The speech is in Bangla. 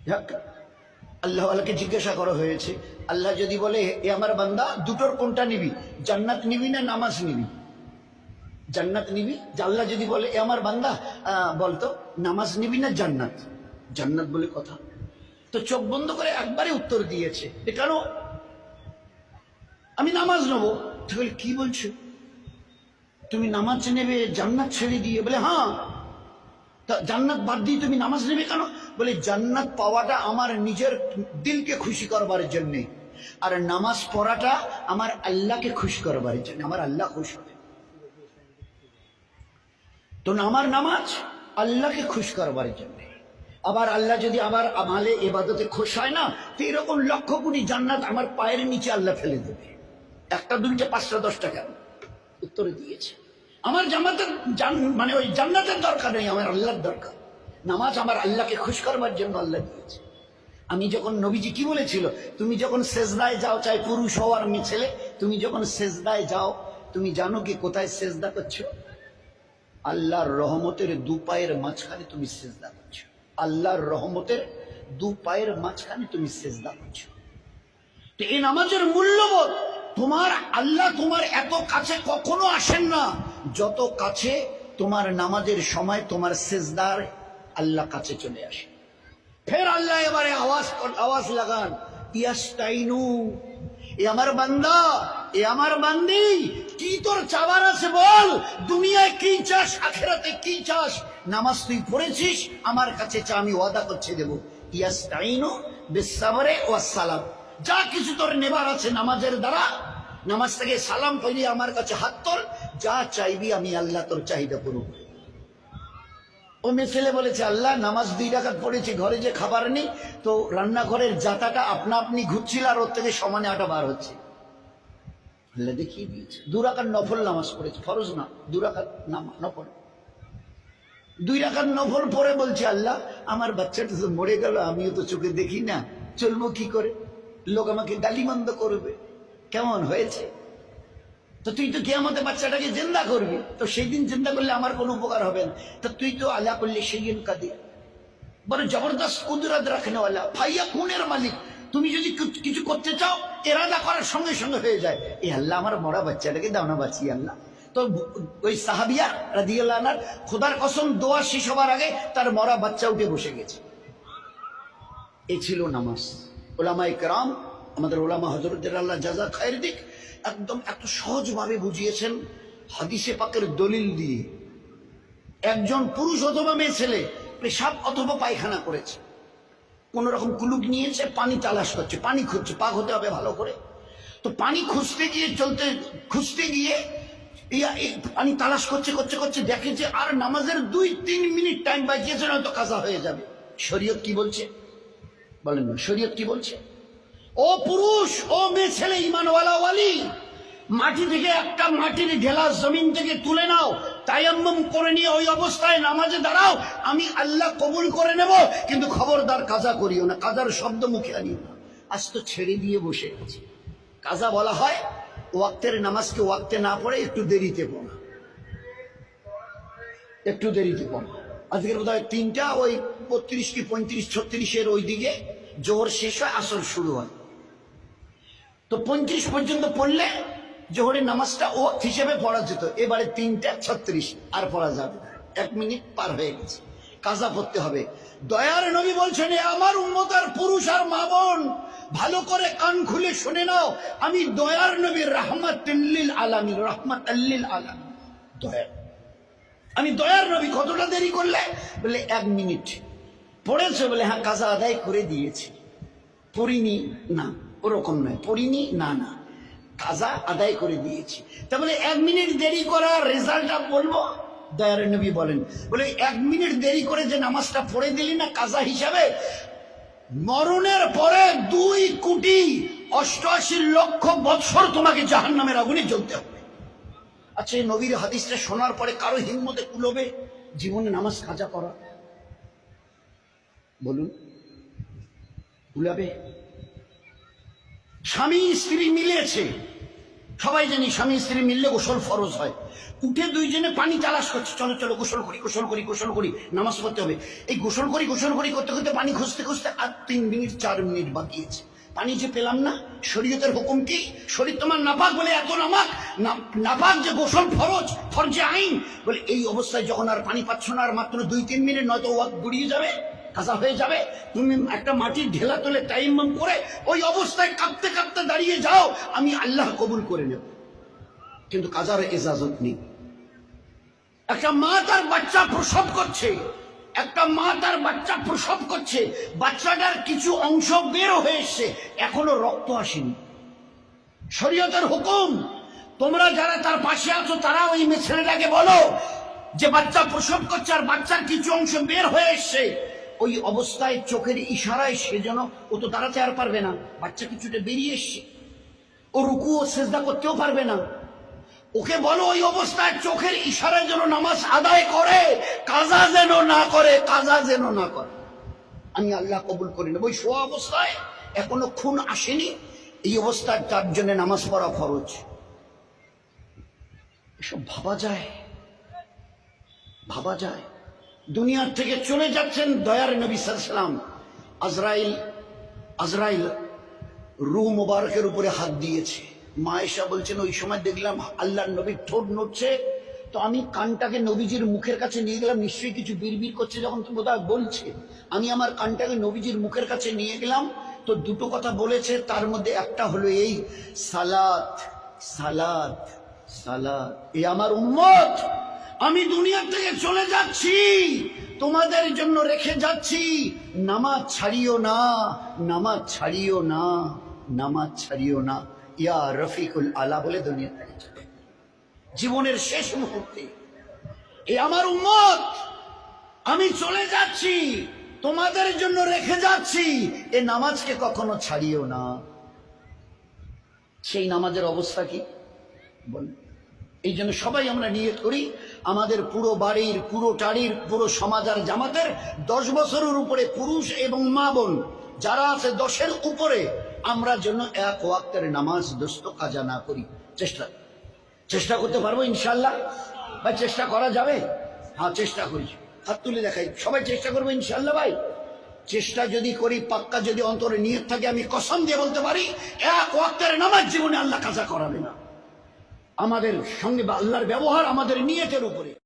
যাক, আল্লাহওয়ালাকে জিজ্ঞাসা করা হয়েছে, আল্লাহ যদি বলে এ আমার বান্দা দুটোর কোনটা নিবি, জান্নাত নিবি না নামাজ নিবি? জান্নাত নিবি। আল্লাহ যদি বলে এ আমার বান্দা বলতো নামাজ নিবি না জান্নাত, জান্নাত বলে কথা। তো চোখ বন্ধ করে একবারে উত্তর দিয়েছে, কেন? আমি নামাজ নেবো। তাহলে কি বলছো, তুমি নামাজ নেবে জান্নাত ছেড়ে দিয়ে? বলে হ্যাঁ। তা জান্নাত বাদ দিয়ে তুমি নামাজ নেবে কেন? বলে জান্নাত পাওয়াটা আমার নিজের দিলকে খুশি করবার জন্যে, আর নামাজ পড়াটা আমার আল্লাহকে খুশি করবার জন্য, আমার আল্লাহ খুশি হবে। তো আমার নামাজ আল্লাহকে খুশি করবার জন্য। আবার আল্লাহ যদি আমার আমালে ইবাদতে খুশ হয় না, তো এরকম লক্ষ কোটি জান্নাত আমার পায়ের নিচে আল্লাহ ফেলে দেবে। একটা দুইটা পাঁচটা 10টা কেন? উত্তরে দিয়েছে আমার জান্নাতের মানে ওই জান্নাতের দরকার নেই, আমার আল্লাহর দরকার। নামাজ আমার আল্লাহকে খুশ করবার জন্য আল্লাহ দিয়েছে। আমি যখন, নবীজি কি বলেছিল, তুমি যখন সেজদায় যাও, চাই পুরুষ হও আর মেয়ে ছেলে, তুমি যখন সেজদায় যাও, তুমি জানো কি কোথায় সেজদা করছো? আল্লাহর রহমতের দু পায়ের মাঝখানে তুমি সেজদা করছো। আল্লাহর রহমতের দু পায়ের মাঝখানে তুমি সেজদা করছো। তো এই নামাজের মূল্যবোধ, তোমার আল্লাহ তোমার এত কাছে কখনো আসেন না যত কাছে তোমার নামাজের সময় তোমার সেজদার আল্লাহ কাছে চলে আসে। ফের আল্লাহ এবারে আওয়াজ লাগান, ইয়াস্তাইনু, এ আমার বান্দা, এ আমার বান্দি, কি তোর চাবার আছে বল? দুনিয়ায় কি চাস, আখিরাতে কি চাস? নামাজ তুই পড়েছিস, আমার কাছে চা, আমি ওয়াদা করছে দেব। ইয়াস্তাইনু বিসসাবরে ওয়াস সালাম, যা কিছু তোর নেবার আছে নামাজের দ্বারা, নামাজ থেকে সালাম পড়ি আমার কাছে হাত তোল, যা চাইবি আমি আল্লাহ তোর চাহিদা পূরণ করব। ও মেয়ে ছেলে বলেছে, আল্লাহ নামাজ 2 রাকাত পড়েছি, ঘরে যে খাবার নেই, তো রান্নাঘরের জাতাটা আপনা আপনি ঘুরছিল আর ওর থেকে সমানে আটা বার হচ্ছে। আল্লাহ দেখিয়ে দিয়েছে 2 রাকাত নফল নামাজ পড়েছে, ফরজ না, 2 রাকাত নফল। 2 রাকাত নফল পরে বলছে, আল্লাহ আমার বাচ্চাটা তো মরে গেল, আমিও তো চোখে দেখি না, চলবো কি করে? লোক আমাকে গালিমন্দ করবে। কেমন হয়েছে? তো তুই তো কিয়ামতে বাচ্চাটাকে জিন্দা করবি, তো সেই দিন জিন্দা করলে আমার কোনো উপকার হবে না। তো তুই তো আল্লাহ করলে সেই কাদির, বড় জবরদস্ত কুদরত রাখনেওয়ালা, ফাইয়া খুনের মালিক। তুমি যদি কিছু করতে চাও, এরাদা করার সঙ্গে সঙ্গে হয়ে যায়। এ আল্লাহ আমার মরা বাচ্চাটাকে দাও না, বাঁচিয়ে আল্লাহ। তো ওই সাহাবিয়া রাদিয়াল্লাহু আনহা, খোদার কসম, দোয়া শেষ হবার আগে তার মরা বাচ্চা উঠে বসে গেছে। এ ছিল নামাজ। ওলামায়ে কেরাম, আমাদের ওলামা হযরতদের আল্লাহ জাযা খায়ের দিক, একদম এত সহজভাবে বুঝিয়েছেন হাদিসে পাকের দলিল দিয়ে। একজন পুরুষ অথবা মেয়ে ছেলে পেশাব অথবা পায়খানা করেছে, কোন রকম কুলুক নিয়েছে, পানি তালাশ করছে, পানি খুঁজছে, পাক হতে হবে ভালো করে। তো পানি খুঁজতে গিয়ে পানি তালাশ করছে করছে করছে, দেখে যে আর নামাজের 2-3 মিনিট টাইম বাঁচিয়েছে, নয়তো কাজা হয়ে যাবে। শরীয়ত কি বলছে বলেন না? শরীয়ত কি বলছে? ও পুরুষ, ও মেয়ে ছেলে, ঈমানওয়ালা ওয়ালি, মাটি থেকে একটা মাটির ঢেলা জমিন থেকে তুলে নাও, তায়াম্মুম করে নিয়ে ওই অবস্থায় নামাজে দাঁড়াও, আমি আল্লাহ কবুল করে নেব, কিন্তু খবরদার কাজা করিও না, কাজার শব্দ মুখে আনিও না। আজ তো ছেড়ে দিয়ে বসে আছি। কাজা বলা হয় ওয়াক্তের নামাজকে ওয়াক্তে না পড়ে একটু দেরিতে পড়া, একটু দেরিতে পড়া। আজকের বোধ হয় 3টা ওই 32 কি 35 36 ওই দিকে জোহর শেষ হয়, আসর শুরু হয়। তো 35 পর্যন্ত পড়লে জোহরের নামাজটা ও হিসেবে পড়া যেত। এবারে 3টা 36 আর পড়া যাবে না, 1 মিনিট পার হয়ে গেছে, কাজা পড়তে হবে। দয়ার নবী বলছেন, আমার উম্মত আর পুরুষ আর মা বোন, ভালো করে কান খুলে শুনে নাও, আমি দয়ার নবী, রাহমাতুল লিল আলামিন, রাহমাতুল লিল আলামিন, দয়া, আমি দয়ার নবী। কতটা দেরি করলে? বলে 1 মিনিট। পড়েছে? বলে হ্যাঁ, কাজা আদায় করে দিয়েছি। পড়িনি? না, ওরকম নয়, পড়িনি, না না, কাজা আদায় করে দিয়েছি। তা বলে 1 মিনিট দেরি করার রেজাল্টটা বলবো? দয়ার নবী বলেন, বলে 1 মিনিট দেরি করে যে নামাজটা পড়ে দিলি না কাজা হিসাবে, মরণের পরে 2,88,00,000 বৎসর তোমাকে জাহান্নামের আগুনে জ্বলতে হবে। আচ্ছা, এই নবীর হাদিসটা শোনার পরে কারো হিম্মতে কুলোবে জীবনে নামাজ কাজা করা? বলুন, কুলাবে? স্বামী স্ত্রী মিলেছে, সবাই জানি স্বামী স্ত্রী মিললে গোসল ফরজ হয়। উঠে দুইজনে পানি তালাশ করছে, চলো চলো গোসল করি গোসল করি গোসল করি, নামাজ পড়তে হবে। এই গোসল করি করতে করতে পানি খুঁজতে খুঁজতে আর 3 মিনিট 4 মিনিট বাকিয়েছে। পানি যে পেলাম না। শরীয়তের হুকুম কি? শরীর তোমার নাপাক বলে এত নাপাক যে গোসল ফরজে আইন বলে। এই অবস্থায় যখন আর পানি পাচ্ছ না, আর মাত্র 2-3 মিনিট, নয়তো ওয়াক্ত গড়িয়ে যাবে, কাজা হয়ে যাবে। তুমি একটা মাটির ঢেলা তুলে টাইম করে ওই অবস্থায় কাঁপতে কাঁপতে দাঁড়িয়ে যাও, আমি আল্লাহ কবুল করে নেব, কিন্তু কাজার ইজাজত নেই। একটা মা তার বাচ্চা প্রসব করছে, বাচ্চাটার কিছু অংশ বের হয়ে এসছে, এখনো রক্ত আসেনি। শরীয়তের হুকুম, তোমরা যারা তার পাশে আছো তারা ওই ছেলেটাকে বলো যে বাচ্চা প্রসব করছে আর বাচ্চার কিছু অংশ বের হয়ে এসছে, ওই অবস্থায় চোখের ইশারায় সে যেন, ও তো দাঁড়াতে আর পারবে না, বাচ্চা কিছুটা বেরিয়ে এসছে, ও রুকু ও সেজদা করতেও পারবে না, ওকে বলো ওই অবস্থায় চোখের ইশারায় যেন নামাজ আদায় করে, কাজা যেন না করে। আমি আল্লাহ কবুল করি না। ওই শোয়া অবস্থায় এখনো খুন আসেনি, এই অবস্থায় তার জন্য নামাজ পড়া ফরজ। এসব ভাবা যায়। দুনিয়ার থেকে চলে যাচ্ছেন দয়ার নবী সাল্লাল্লাহু আলাইহি ওয়াসাল্লাম। আজরাইল রূহ মুবারকের উপরে হাত দিয়েছে। মা আয়েশা বলছেন ওই সময় দেখলাম আল্লাহর নবীর ঠোঁট নড়ছে, তো আমি কানটাকে নবীজির মুখের কাছে নিয়ে গেলাম, নিশ্চয়ই কিছু বিড়বিড় করছে যখন তো বোধহয় বলছে। আমি আমার কানটাকে নবীজির মুখের কাছে নিয়ে গেলাম, তো দুটো কথা বলেছে, তার মধ্যে একটা হলো এই, সালাত সালাত সালাত। এ আমার উম্মত, আমি দুনিয়া থেকে চলে যাচ্ছি, তোমাদের জন্য রেখে যাচ্ছি, নামাজ ছাড়িও না, ইয়া রফিকুল আলা বলে দুনিয়া থেকে চলে। জীবনের শেষ মুহূর্তে এ আমার উম্মত, আমি চলে যাচ্ছি, তোমাদের জন্য রেখে যাচ্ছি, এ নামাজকে কখনো ছাড়িও না। সেই নামাজের অবস্থা কি বল? এই জন্য সবাই আমরা নিয়ত করি, আমাদের পুরো বাড়ির, পুরো টাড়ির, পুরো সমাজ আর জামাতের 10 বছরের উপরে পুরুষ এবং মা বোন যারা আছে 10-এর উপরে, আমরা যেন এক ওয়াক্তের নামাজ দোস্ত কাজা না করি। চেষ্টা করতে পারবো ইনশাল্লাহ ভাই? চেষ্টা করা যাবে? হ্যাঁ, চেষ্টা করি, হাত তুলে দেখাই, সবাই চেষ্টা করবো ইনশাল্লাহ ভাই। চেষ্টা যদি করি, পাক্কা যদি অন্তরে নিয়ত থাকে, আমি কসম দিয়ে বলতে পারি এক ওয়াক্তের নামাজ জীবনে আল্লাহ কাজা করাবে না। আমাদের সঙ্গে আল্লাহর ব্যবহার আমাদের নিয়তের উপরে।